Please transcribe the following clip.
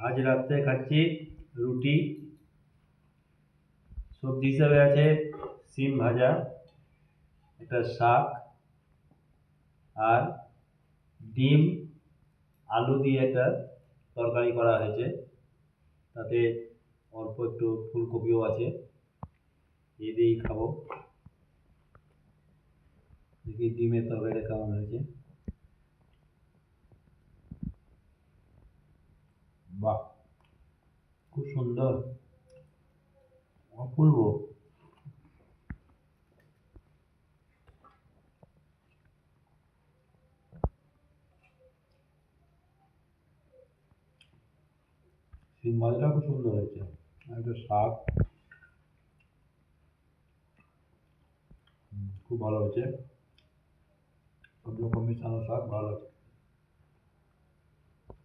আজ রাত্রে খাচ্ছি রুটি, সবজি হিসাবে আছে সিম ভাজা, একটা শাক আর ডিম আলু দিয়ে একটা তরকারি করা হয়েছে, তাতে অল্প একটু ফুলকপিও আছে। এই দিয়েই খাবো। দেখি ডিমের তরকারিটা কেমন হয়েছে। বাহ, খুব সুন্দর, অপূর্ব। সিম ভাজাটা খুব সুন্দর হয়েছে, আর একটা শাক খুব ভালো হয়েছে, সব রকম মিশানো শাক ভালো হয়েছে।